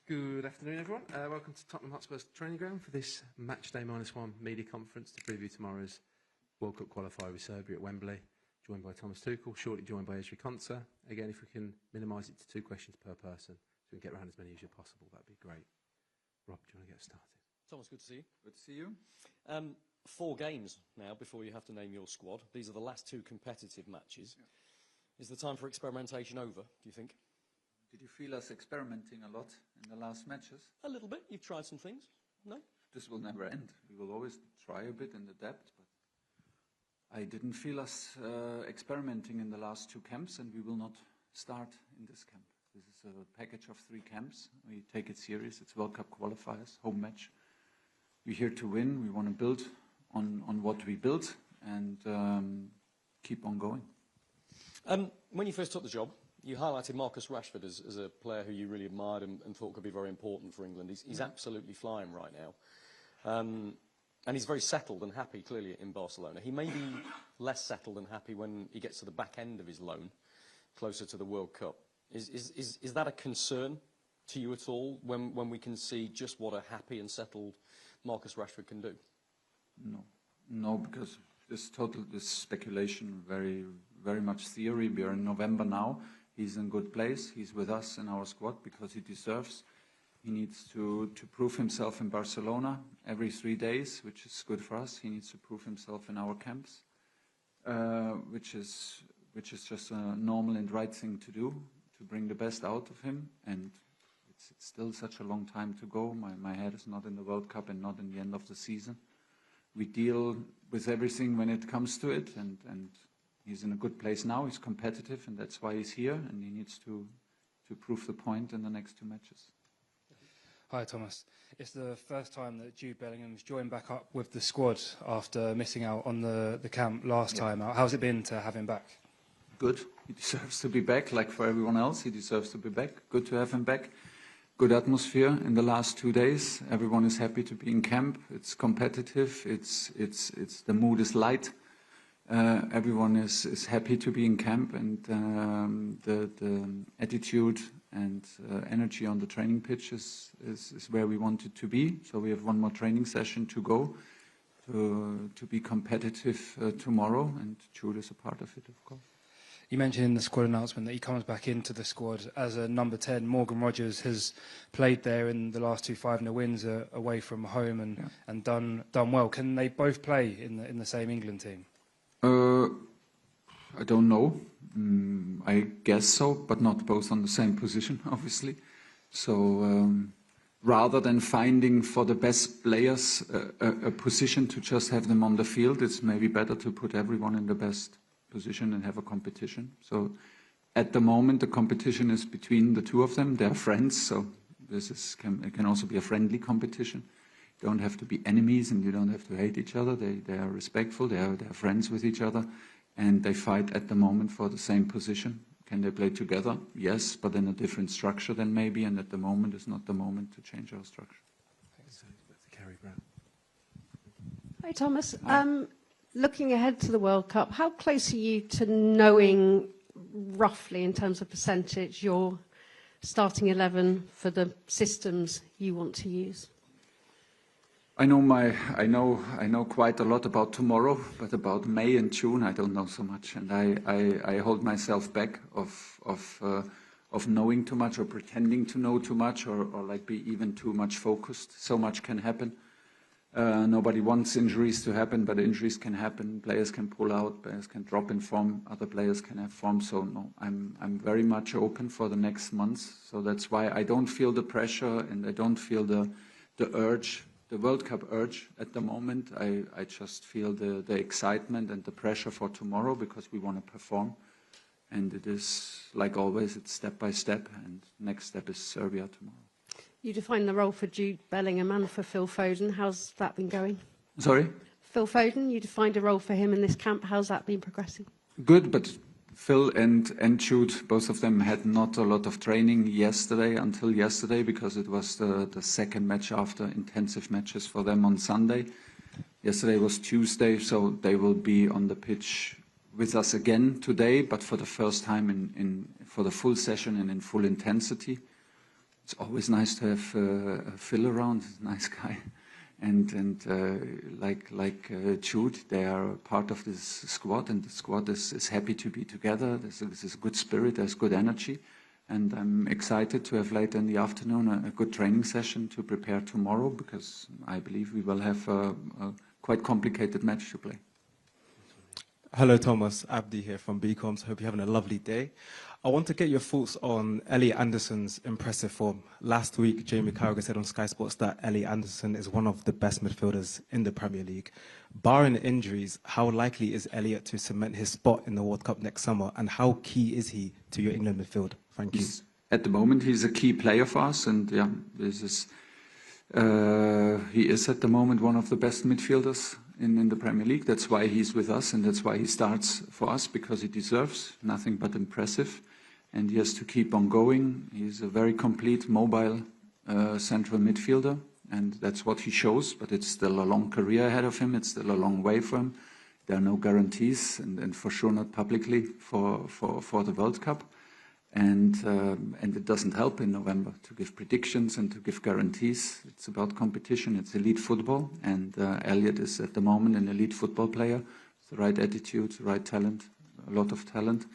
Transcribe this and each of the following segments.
Good afternoon, everyone. Welcome to Tottenham Hotspur's training ground for this matchday -1 media conference to preview tomorrow's World Cup Qualifier with Serbia at Wembley. Joined by Thomas Tuchel, shortly joined by Ezri Konsa. Again, if we can minimise it to 2 questions per person, so we can get around as many as possible, that'd be great. Rob, do you want to get us started? Thomas, good to see you. Good to see you. 4 games now before you have to name your squad. These are the last 2 competitive matches. Yeah. Is the time for experimentation over, do you think? Did you feel us experimenting a lot in the last matches? A little bit. You've tried some things. No? This will never end. We will always try a bit in the depth, but I didn't feel us experimenting in the last 2 camps, and we will not start in this camp. This is a package of 3 camps. We take it serious. It's World Cup qualifiers, home match. We're here to win. We want to build on what we built and keep on going. When you first took the job, you highlighted Marcus Rashford as a player who you really admired and thought could be very important for England. He's absolutely flying right now. And he's very settled and happy, clearly, in Barcelona. He may be less settled and happy when he gets to the back end of his loan, closer to the World Cup. Is that a concern to you at all, when we can see just what a happy and settled Marcus Rashford can do? No, because this speculation, very much theory. We are in November now. He's in good place. He's with us in our squad because he deserves. He needs to prove himself in Barcelona every 3 days, which is good for us. He needs to prove himself in our camps, which is just a normal and right thing to do, to bring the best out of him. And it's still such a long time to go. My head is not in the World Cup and not in the end of the season. We deal with everything when it comes to it, and he's in a good place now. He's competitive, and that's why he's here, and he needs to prove the point in the next 2 matches. Hi, Thomas. It's the first time that Jude Bellingham's joined back up with the squad after missing out on the camp last time out. How's it been to have him back? Good. He deserves to be back, like for everyone else. He deserves to be back. Good to have him back. Good atmosphere in the last 2 days. Everyone is happy to be in camp. It's competitive. It's the mood is light. Everyone is happy to be in camp, and the attitude and energy on the training pitch is where we want it to be. So we have 1 more training session to go to be competitive tomorrow, and Jude is a part of it, of course. You mentioned in the squad announcement that he comes back into the squad as a number 10. Morgan Rogers has played there in the last 2 5-0 wins away from home and done well. Can they both play in the same England team? I don't know. I guess so, but not both on the same position, obviously. So rather than finding for the best players a position to just have them on the field, it's maybe better to put everyone in the best position and have a competition. So at the moment, the competition is between the 2 of them. They're friends, so it can also be a friendly competition. You don't have to be enemies, and you don't have to hate each other. They are respectful. They are friends with each other, and they fight at the moment for the same position. Can they play together? Yes, but in a different structure then maybe, and at the moment is not the moment to change our structure. Hi, Thomas. Hi. Looking ahead to the World Cup, how close are you to knowing roughly, in terms of percentage, your starting 11 for the systems you want to use? I know quite a lot about tomorrow, but about May and June I don't know so much, and I hold myself back of knowing too much or pretending to know too much or like be even too much focused. So much can happen. Nobody wants injuries to happen, but injuries can happen. Players can pull out, players can drop in form, other players can have form. So no, I'm very much open for the next months. So that's why I don't feel the pressure, and I don't feel the urge. The World Cup urge at the moment. I just feel the excitement and the pressure for tomorrow, because we want to perform. And it is, like always, it's step by step, and next step is Serbia tomorrow. You defined the role for Jude Bellingham and for Phil Foden. How's that been going? Sorry? Phil Foden, you defined a role for him in this camp. How's that been progressing? Good, but Phil and Jude, both of them had not a lot of training until yesterday, because it was the 2nd match after intensive matches for them on Sunday. Yesterday was Tuesday, so they will be on the pitch with us again today, but for the first time for the full session and in full intensity. it's always nice to have Phil around. He's a nice guy. And like Jude, they are part of this squad, and the squad is happy to be together. There's a good spirit, there's good energy, and I'm excited to have later in the afternoon a good training session to prepare tomorrow, because I believe we will have a quite complicated match to play. Hello, Thomas. Abdi here from BComs. Hope you're having a lovely day. I want to get your thoughts on Elliot Anderson's impressive form. Last week, Jamie Carragher said on Sky Sports that Elliot Anderson is one of the best midfielders in the Premier League. Barring injuries, how likely is Elliot to cement his spot in the World Cup next summer, and how key is he to your England midfield? Thank you. At the moment, he's a key player for us, and yeah, he is at the moment one of the best midfielders in the Premier League. That's why he's with us, and that's why he starts for us, because he deserves nothing but impressive. And he has to keep on going. He's a very complete, mobile central midfielder, and that's what he shows. But it's still a long career ahead of him. It's still a long way for him. There are no guarantees, and for sure not publicly for the World Cup. And it doesn't help in November to give predictions and to give guarantees. It's about competition. It's elite football, and Elliot is at the moment an elite football player. The right attitude, the right talent, a lot of talent.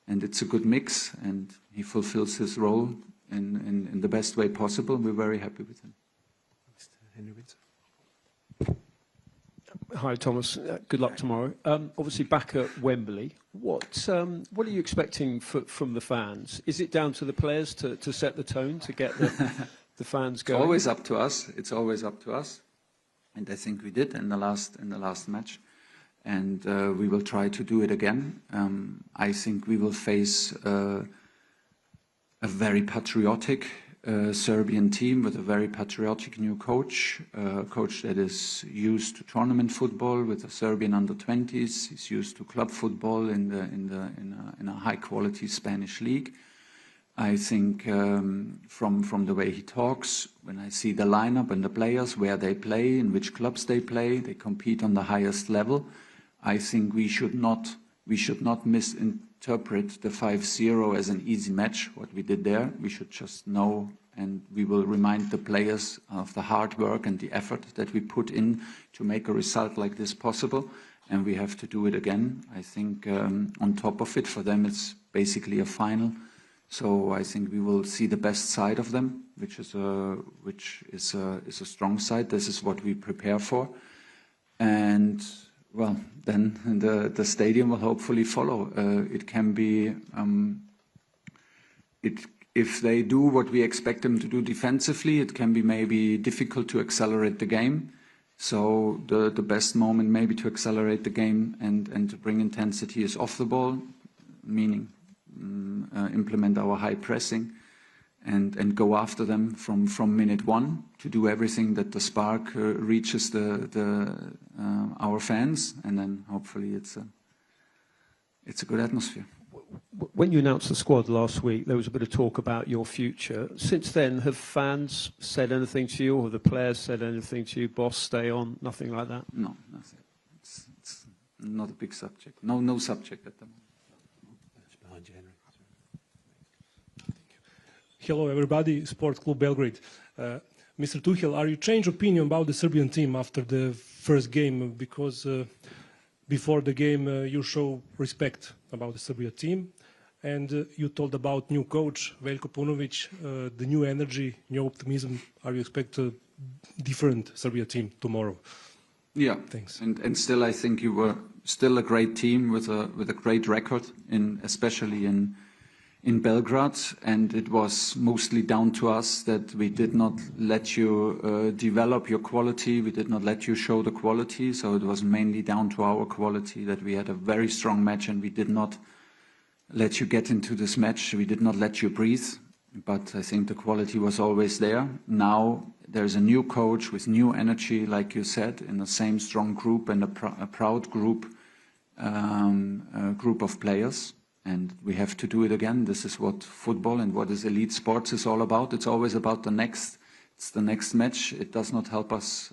And it's a good mix, and he fulfills his role in the best way possible. We're very happy with him. Hi, Thomas. Good luck tomorrow. Obviously, back at Wembley, what are you expecting from the fans? Is it down to the players to set the tone, to get the fans going? It's always up to us. It's always up to us, and I think we did in the last match. And we will try to do it again. I think we will face a very patriotic Serbian team with a very patriotic new coach, a coach that is used to tournament football with the Serbian under-20s. He's used to club football in a high-quality Spanish league. I think from the way he talks, when I see the lineup and the players, where they play, in which clubs they play, they compete on the highest level. I think we should not misinterpret the 5-0 as an easy match, what we did there. We should just know, and we will remind the players of the hard work and the effort that we put in to make a result like this possible. And we have to do it again. I think on top of it, for them, it's basically a final. So I think we will see the best side of them, which is a strong side. This is what we prepare for. And well, then the stadium will hopefully follow. It can be, if they do what we expect them to do defensively, it can be maybe difficult to accelerate the game. So the best moment maybe to accelerate the game and to bring intensity is off the ball, meaning implement our high pressing and go after them from minute one, to do everything that the spark reaches our fans, and then hopefully it's a good atmosphere. When you announced the squad last week, there was a bit of talk about your future. Since then, have fans said anything to you, or have the players said anything to you? Boss, stay on, nothing like that? No, nothing. It's not a big subject. No subject at the moment. Behind you, Henry. Hello, everybody. Sport Club Belgrade. Mr. Tuchel, are you change opinion about the Serbian team after the first game? Because before the game, you show respect about the Serbia team, and you told about new coach Veljko Paunović, the new energy, new optimism. Are you expect a different Serbia team tomorrow? Yeah, thanks. And still, I think you were still a great team with a great record, especially in Belgrade, and it was mostly down to us that we did not let you develop your quality, we did not let you show the quality, so it was mainly down to our quality that we had a very strong match and we did not let you get into this match, we did not let you breathe, but I think the quality was always there. Now there's a new coach with new energy, like you said, in the same strong group and a proud group of players. And we have to do it again. This is what football and what is elite sports is all about. It's always about the next match. It does not help us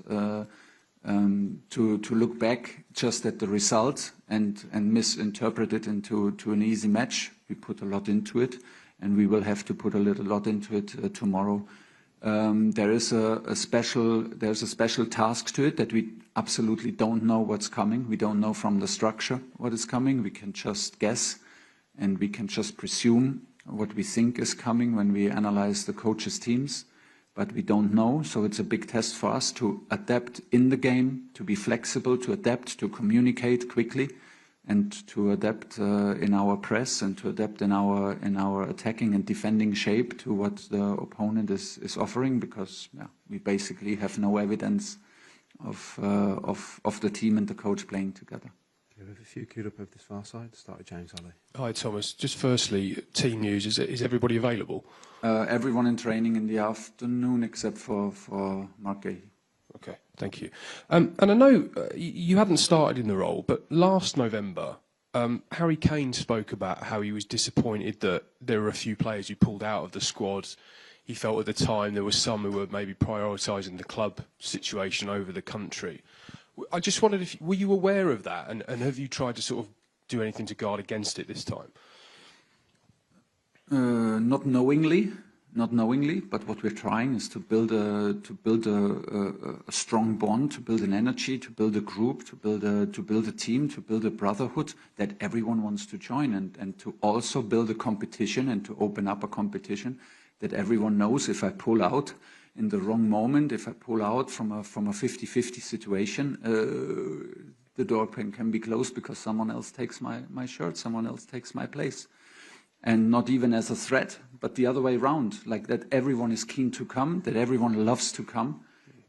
to look back just at the result and misinterpret it into an easy match. We put a lot into it, and we will have to put a lot into it tomorrow. There's a special task to it that we absolutely don't know what's coming. We don't know from the structure what is coming. We can just guess, and we can just presume what we think is coming when we analyze the coaches' teams, but we don't know. So it's a big test for us to adapt in the game, to be flexible, to adapt, to communicate quickly, and to adapt in our press and to adapt in our attacking and defending shape to what the opponent is offering, because we basically have no evidence of the team and the coach playing together. We have a few queued up over this far side. Start with James Holly. Hi, Thomas. Just firstly, team news. Is everybody available? Everyone in training in the afternoon except for Mark Gay. Okay, thank you. And I know you hadn't started in the role, but last November, Harry Kane spoke about how he was disappointed that there were a few players who pulled out of the squad. He felt at the time there were some who were maybe prioritising the club situation over the country. I just wondered if were you aware of that, and have you tried to sort of do anything to guard against it this time? Not knowingly, but what we're trying is to build a strong bond, to build an energy, to build a group, to build a team, to build a brotherhood that everyone wants to join, and to also build a competition and to open up a competition that everyone knows if I pull out in the wrong moment, if I pull out from a 50-50 situation, the door can be closed because someone else takes my shirt, someone else takes my place. And not even as a threat, but the other way around, like that everyone is keen to come, that everyone loves to come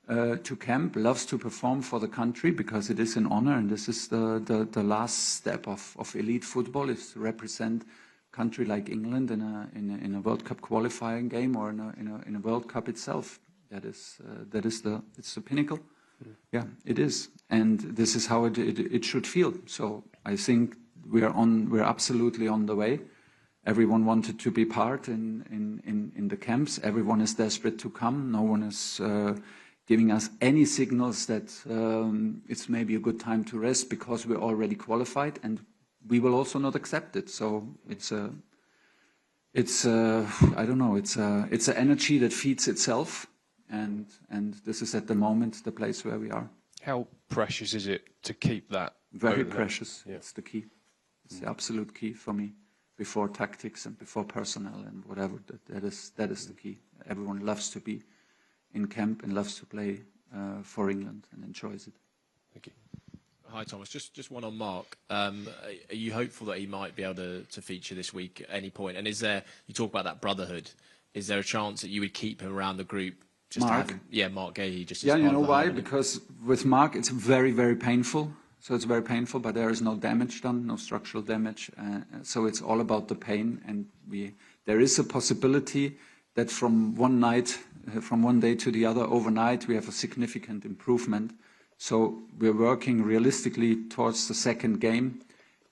to camp, loves to perform for the country, because it is an honor, and this is the last step of elite football, is to represent a country like England in a World Cup qualifying game or in a World Cup itself. It's the pinnacle. Yeah, it is, and this is how it should feel. So I think we're absolutely on the way. Everyone wanted to be part in the camps. Everyone is desperate to come. No one is giving us any signals that it's maybe a good time to rest because we're already qualified, and we will also not accept it. So it's I don't know. It's an energy that feeds itself, and this is at the moment the place where we are. How precious is it to keep that? Very precious. Yeah. It's the key. It's the absolute key for me. Before tactics and before personnel and whatever, that is the key. Everyone loves to be in camp and loves to play for England and enjoys it. Thank you. Hi, Thomas. Just one on Mark. Are you hopeful that he might be able to feature this week at any point? And is there, you talk about that brotherhood, is there a chance that you would keep him around the group? Just Mark? Mark Gahey. Yeah, you know why? Because with Mark, it's very, very painful. So it's very painful, but there is no damage done, no structural damage. So it's all about the pain. And there is a possibility that from one day to the other, overnight, we have a significant improvement. So we're working realistically towards the second game.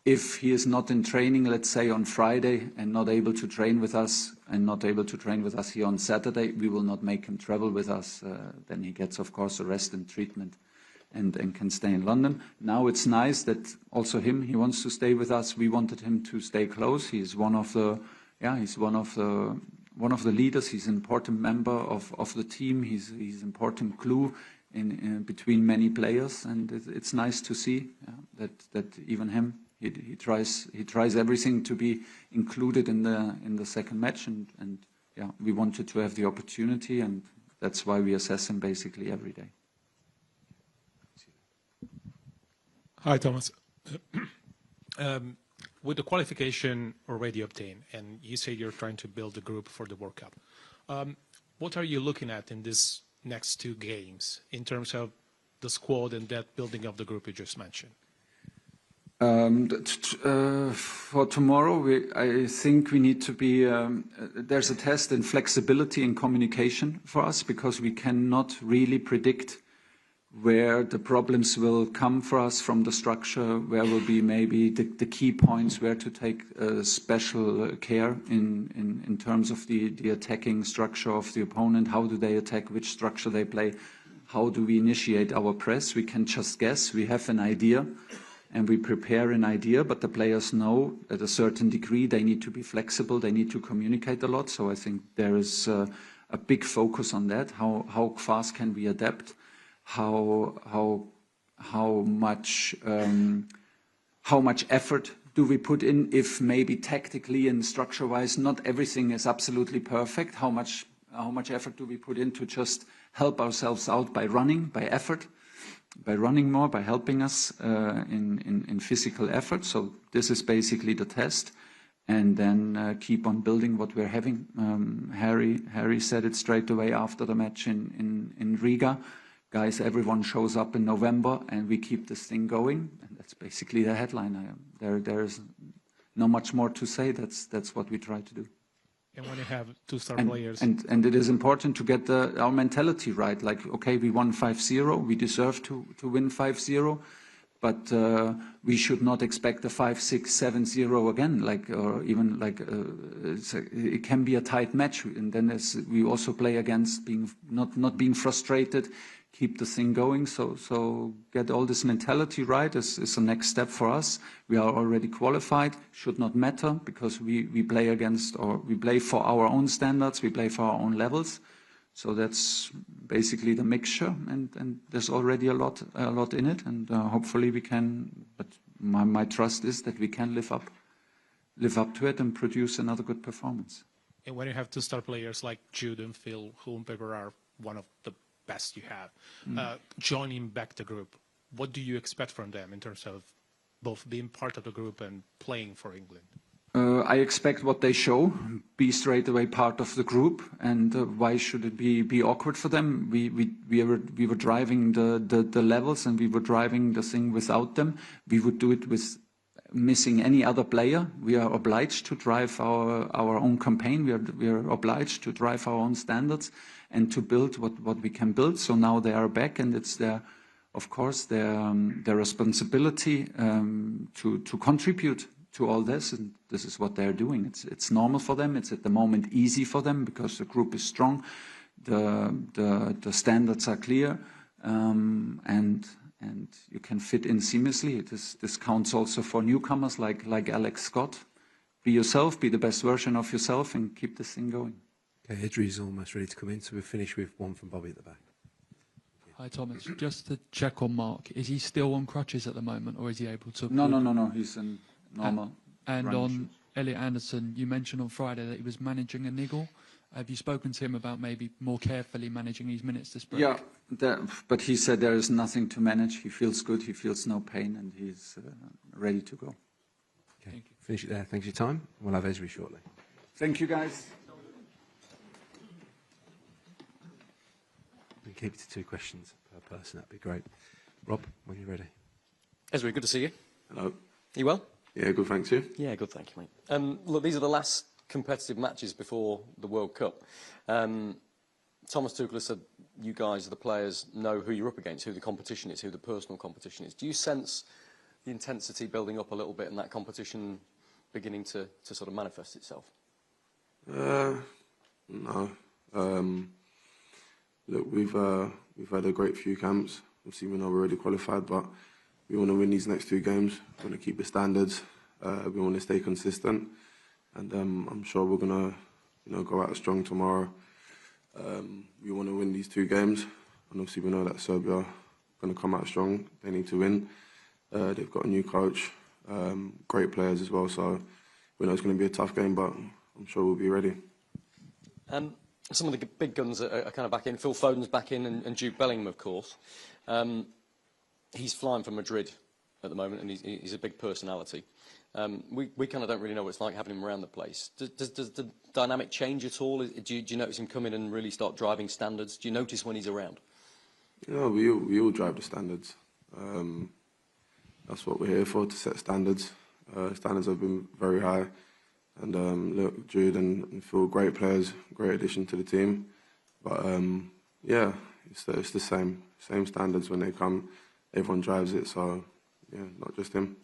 If he is not in training, let's say on Friday, and not able to train with us, here on Saturday, we will not make him travel with us. Then he gets, of course, a rest and treatment. And can stay in London. Now it's nice that also he wants to stay with us. We wanted him to stay close. He's one of the leaders. He's an important member of the team. He's an important glue in between many players, and it's nice to see that even him he tries everything to be included in the second match, and we wanted to have the opportunity, and that's why we assess him basically every day. Hi, Thomas. With the qualification already obtained, and you say you're trying to build a group for the World Cup, what are you looking at in these next two games in terms of the squad and that building of the group you just mentioned? For tomorrow, I think we need to be, there's a test in flexibility and communication for us, because we cannot really predict where the problems will come for us from the structure, where will be maybe the key points, where to take special care in terms of the attacking structure of the opponent. How do they attack, which structure they play, how do we initiate our press? We can just guess. We have an idea and we prepare an idea, but the players know at a certain degree they need to be flexible, they need to communicate a lot. So I think there is a big focus on that. How fast can we adapt? How much effort do we put in if maybe tactically and structure-wise not everything is absolutely perfect? How much effort do we put in to just help ourselves out by running, by effort, by running more, by helping us in physical effort? So this is basically the test, and then keep on building what we're having. Harry said it straight away after the match in Riga. Guys, everyone shows up in November, and we keep this thing going. And that's basically the headline. There's not much more to say. That's what we try to do. And when you have two-star players... And it is important to get our mentality right. Like, okay, we won 5-0. We deserve to win 5-0. But we should not expect a 5-6, 7-0 again. Or even it can be a tight match. And then we also play against not being frustrated, keep the thing going. So get all this mentality right is the next step for us. We are already qualified. Should not matter because we play against, or we play for our own standards. We play for our own levels. So that's basically the mixture, and there's already a lot in it, and hopefully we can. But my trust is that we can live up to it and produce another good performance. And when you have two-star players like Jude and Phil, who on paper are one of the best you have, joining back the group, what do you expect from them in terms of both being part of the group and playing for England? I expect what they show, be straight away part of the group, and why should it be awkward for them? We were driving the levels, and we were driving the thing without them. We would do it with missing any other player. We are obliged to drive our own campaign. We are obliged to drive our own standards and to build what we can build. So now they are back, and it's of course their responsibility to contribute to all this, and this is what they're doing. It's normal for them. It's at the moment easy for them because the group is strong, the standards are clear, and you can fit in seamlessly. This counts also for newcomers like Alex Scott. Be yourself, be the best version of yourself, and keep this thing going. Okay, Ezri's almost ready to come in, so we'll finish with one from Bobby at the back. Hi Thomas, just to check on Mark, is he still on crutches at the moment, or is he able to? No. He's in normal. And on Elliot Anderson, you mentioned on Friday that he was managing a niggle. Have you spoken to him about maybe more carefully managing his minutes this break? Yeah, but he said there is nothing to manage. He feels good, he feels no pain, and he's ready to go. Okay, finish it there. Thanks for your time. We'll have Ezri shortly. Thank you, guys. And keep it to 2 questions per person. That'd be great. Rob, when you're ready. Ezri, good to see you. Hello. You well? Yeah, good, thanks, you? Yeah, good, thank you, mate. Look, these are the last competitive matches before the World Cup. Thomas Tuchel has said you guys, the players, know who you're up against, who the competition is, who the personal competition is. Do you sense the intensity building up a little bit and that competition beginning to sort of manifest itself? No. Look, we've had a great few camps. Obviously, we know we're already qualified, but we want to win these next 2 games. We want to keep the standards. We want to stay consistent, and I'm sure we're gonna, go out strong tomorrow. We want to win these 2 games, and obviously we know that Serbia are going to come out strong. They need to win. They've got a new coach, great players as well. So we know it's going to be a tough game, but I'm sure we'll be ready. Some of the big guns are kind of back in. Phil Foden's back in, and Jude Bellingham, of course. He's flying from Madrid at the moment, and he's a big personality. We kind of don't really know what it's like having him around the place. Does the dynamic change at all? Do you notice him come in and really start driving standards? Do you notice when he's around? Yeah, we all drive the standards. That's what we're here for, to set standards. Standards have been very high. And look, Jude and Phil, great players, great addition to the team. But yeah, it's the same standards when they come. Everyone drives it, so yeah, not just him.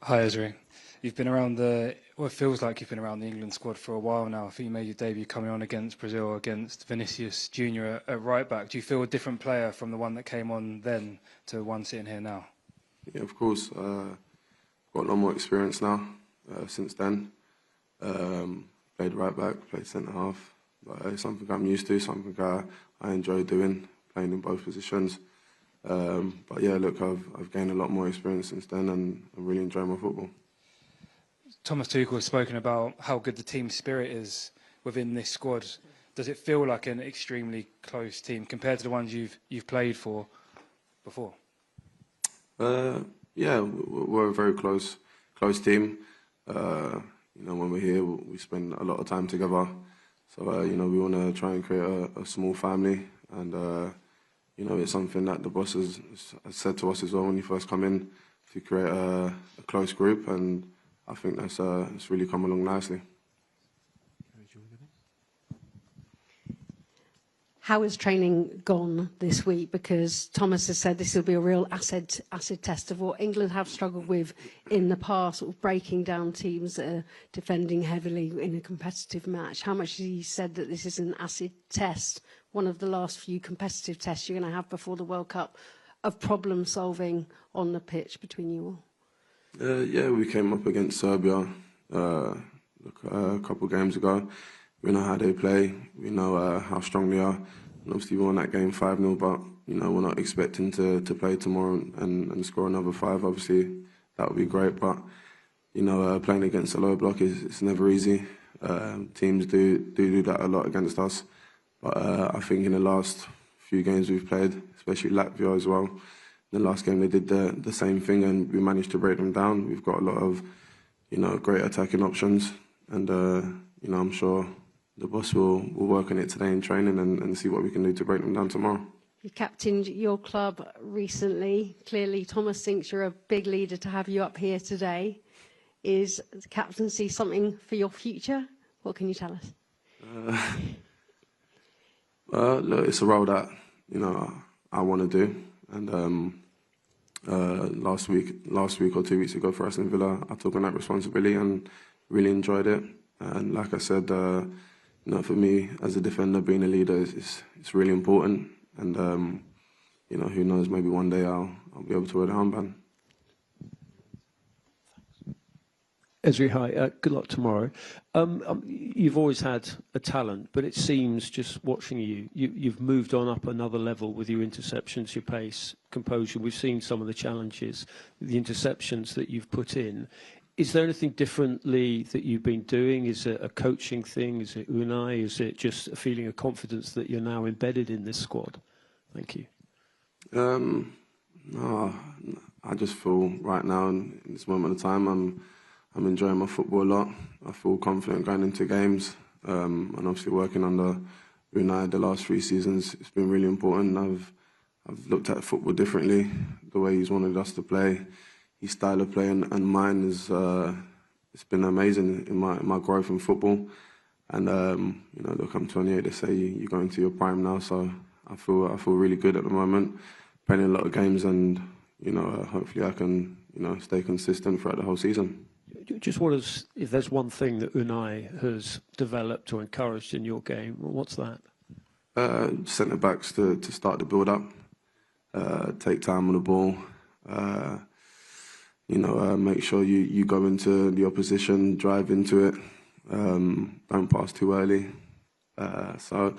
Hi Ezri. You've been around it feels like you've been around the England squad for a while now. I think you made your debut coming on against Brazil, against Vinicius Junior at right back. Do you feel a different player from the one that came on then to one sitting here now? Yeah, of course. Got a lot more experience now since then. Played right back, played centre half. But it's something I'm used to, something I enjoy doing, playing in both positions. But yeah, look, I've gained a lot more experience since then, and I really enjoy my football. Thomas Tuchel has spoken about how good the team spirit is within this squad. Does it feel like an extremely close team compared to the ones you've played for before? Yeah, we're a very close team. You know, when we're here, we spend a lot of time together. So you know, we want to try and create a small family, and you know, it's something that the boss has said to us as well when you first come in, to create a close group, and I think it's really come along nicely. How has training gone this week? Because Thomas has said this will be a real acid test of what England have struggled with in the past, sort of breaking down teams that are defending heavily in a competitive match. How much has he said that this is an acid test, one of the last few competitive tests you're going to have before the World Cup, of problem solving on the pitch between you all? Yeah, we came up against Serbia a couple of games ago. We know how they play. We know how strong they are. And obviously, we won that game 5-0, but you know, we're not expecting to play tomorrow and score another 5. Obviously, that would be great. But you know, playing against a lower block is never easy. Teams do that a lot against us. But I think in the last few games we've played, especially Latvia as well, in the last game they did the same thing, and we managed to break them down. We've got a lot of, you know, great attacking options, and you know, I'm sure the boss will work on it today in training and see what we can do to break them down tomorrow. You've captained your club recently. Clearly, Thomas thinks you're a big leader to have you up here today. Is captaincy something for your future? What can you tell us? Look, it's a role that, you know, I want to do. And last week or 2 weeks ago for Aston Villa, I took on that responsibility and really enjoyed it. And like I said, you know, for me as a defender, being a leader is really important. And you know, who knows? Maybe one day I'll be able to wear the armband. Ezri, hi. Good luck tomorrow. You've always had a talent, but it seems, just watching you've moved on up another level with your interceptions, your pace, composure. We've seen some of the challenges, the interceptions that you've put in. Is there anything differently that you've been doing? Is it a coaching thing? Is it Unai? Is it just a feeling of confidence that you're now embedded in this squad? Thank you. No, I just feel right now in this moment of time, I'm enjoying my football a lot. I feel confident going into games, and obviously working under Unai the last 3 seasons, it's been really important. I've looked at football differently, the way he's wanted us to play. His style of play and mine is it's been amazing in my growth in football. And you know, look, I'm 28. They say you're going to your prime now, so I feel really good at the moment, playing a lot of games, and you know, hopefully I can, you know, stay consistent throughout the whole season. Just if there's one thing that Unai has developed or encouraged in your game, what's that? Centre backs to start the build up, take time on the ball. You know, make sure you go into the opposition, drive into it, don't pass too early. So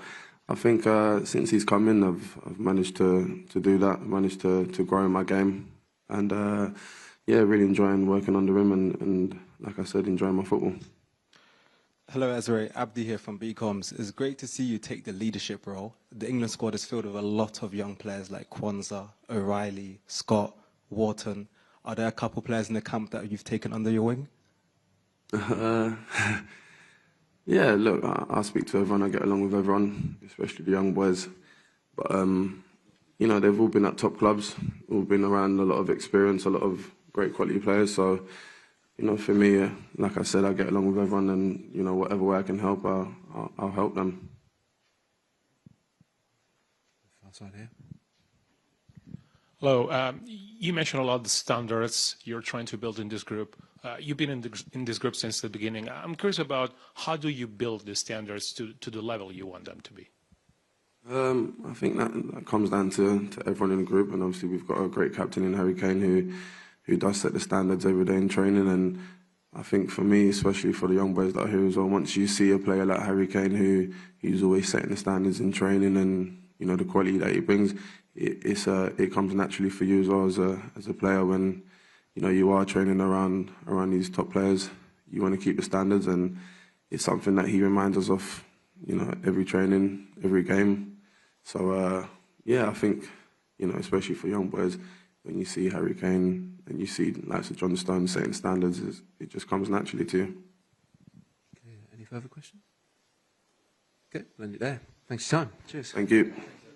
I think since he's come in, I've managed to do that, managed to grow in my game, and yeah, really enjoying working under him, and like I said, enjoying my football. Hello, Ezri. Abdi here from BComs. It's great to see you take the leadership role. The England squad is filled with a lot of young players like Konsa, O'Reilly, Scott, Wharton. Are there a couple players in the camp that you've taken under your wing? Yeah, look, I speak to everyone, I get along with everyone, especially the young boys. But, you know, they've all been at top clubs, all been around a lot of experience, a lot of great quality players. So, you know, for me, like I said, I get along with everyone, and, you know, whatever way I can help, I'll help them. Outside here. Hello. You mentioned a lot of the standards you're trying to build in this group. You've been in this group since the beginning. I'm curious about how do you build the standards to the level you want them to be? I think that comes down to everyone in the group, and obviously we've got a great captain in Harry Kane who does set the standards every day in training. And I think for me, especially for the young boys that are here as well, once you see a player like Harry Kane who's always setting the standards in training, and the quality that he brings, it comes naturally for you as well as a player when you are training around these top players. You want to keep the standards, and it's something that he reminds us of, every training, every game. So I think especially for young boys, when you see Harry Kane and you see likes of John Stones setting standards, it just comes naturally to you. Okay, any further questions? Okay, we'll end it there. Thanks for your time. Cheers. Thank you.